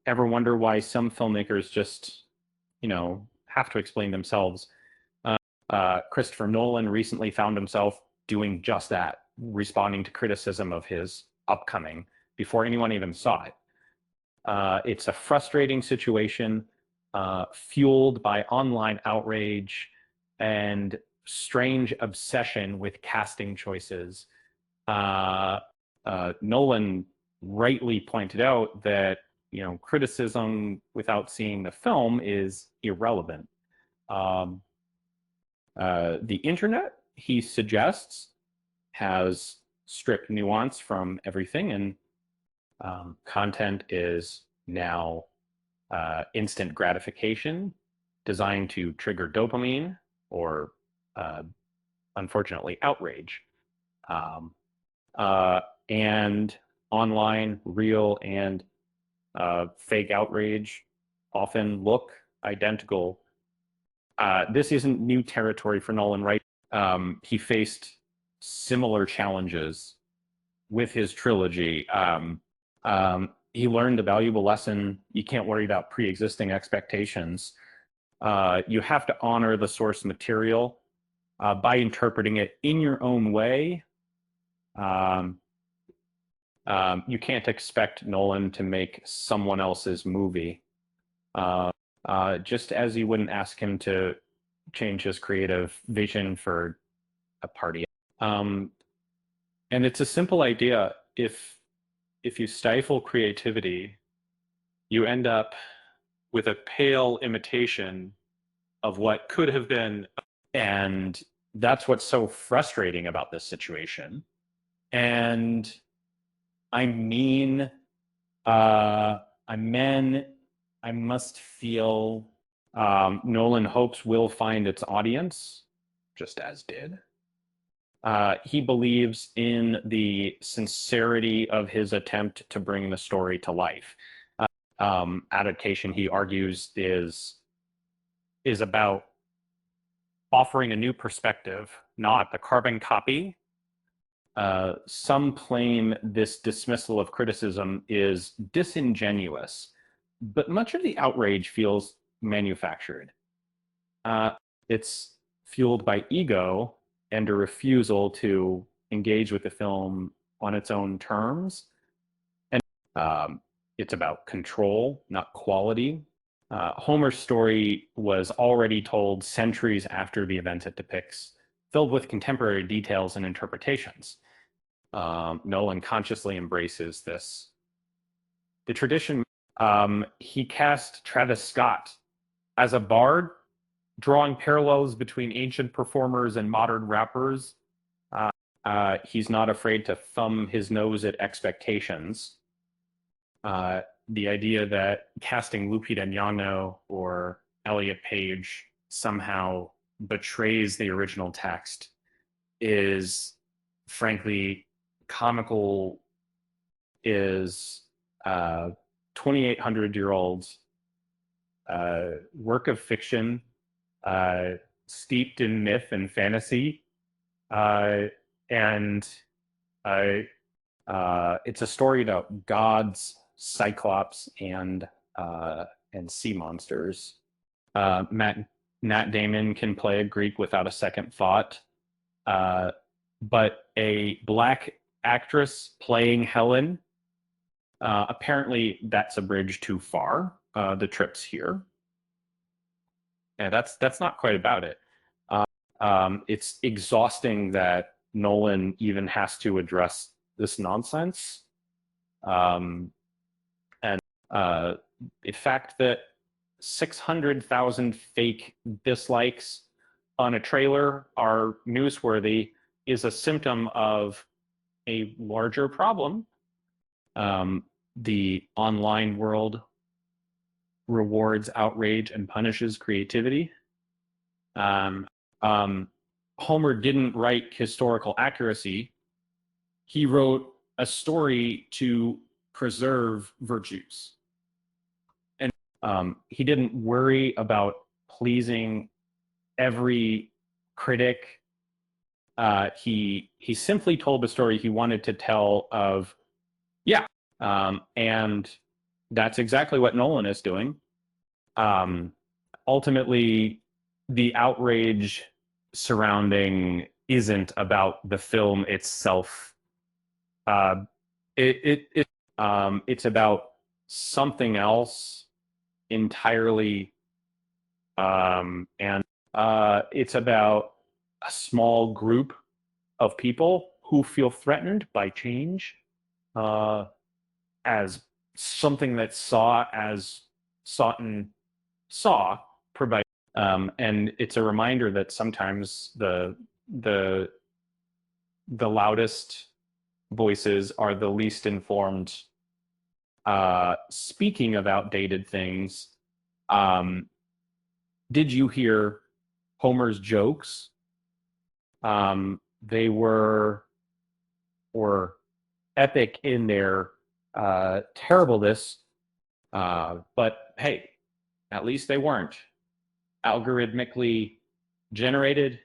Ever wonder why some filmmakers just, have to explain themselves? Christopher Nolan recently found himself doing just that, responding to criticism of his upcoming before anyone even saw it. It's a frustrating situation, fueled by online outrage and strange obsession with casting choices. Uh, Nolan rightly pointed out that criticism without seeing the film is irrelevant. Um, the internet, he suggests, has stripped nuance from everything, and content is now instant gratification designed to trigger dopamine or, uh, unfortunately, outrage. Um, uh, and online, real, and fake outrage often look identical. This isn't new territory for Nolan, right? He faced similar challenges with his trilogy. He learned a valuable lesson. You can't worry about pre-existing expectations. You have to honor the source material by interpreting it in your own way. Um, you can't expect Nolan to make someone else's movie, uh, just as you wouldn't ask him to change his creative vision for a party. Um, and it's a simple idea. If you stifle creativity, you end up with a pale imitation of what could have been. And that's what's so frustrating about this situation. And I mean, uh, I mean, I must feel Nolan hopes will find its audience, just as did. He believes in the sincerity of his attempt to bring the story to life. Adaptation, he argues, is about offering a new perspective, not a carbon copy. Some claim this dismissal of criticism is disingenuous, but much of the outrage feels manufactured. Uh, it's fueled by ego and a refusal to engage with the film on its own terms. And it's about control, not quality. Homer's story was already told centuries after the events it depicts, filled with contemporary details and interpretations. Nolan consciously embraces this. The tradition, he cast Travis Scott as a bard, drawing parallels between ancient performers and modern rappers. He's not afraid to thumb his nose at expectations. The idea that casting Lupita Nyong'o or Elliot Page somehow betrays the original text is, frankly, comical. Is 2,800-year-old work of fiction, uh, steeped in myth and fantasy, uh, and uh, it's a story about gods, cyclops, and sea monsters. Matt Damon can play a Greek without a second thought, uh, but a black actress playing Helen, apparently that's a bridge too far. The trips here, and that's not quite about it. It's exhausting that Nolan even has to address this nonsense. Um, and the fact that 600,000 fake dislikes on a trailer are newsworthy is a symptom of a larger problem. The online world rewards outrage and punishes creativity. Um, um, Homer didn't write historical accuracy. He wrote a story to preserve virtues. And he didn't worry about pleasing every critic. He simply told the story he wanted to tell of, yeah. And That's exactly what Nolan is doing. Um, Ultimately, the outrage surrounding isn't about the film itself. Uh, it's about something else entirely, and it's about a small group of people who feel threatened by change, uh, as something that Saw provide, and it's a reminder that sometimes the the loudest voices are the least informed. Speaking of outdated things, um, did you hear Homer's jokes? They were epic in their terribleness, but hey, at least they weren't algorithmically generated.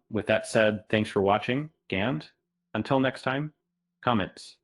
With that said, thanks for watching, Gand. Until next time, comments.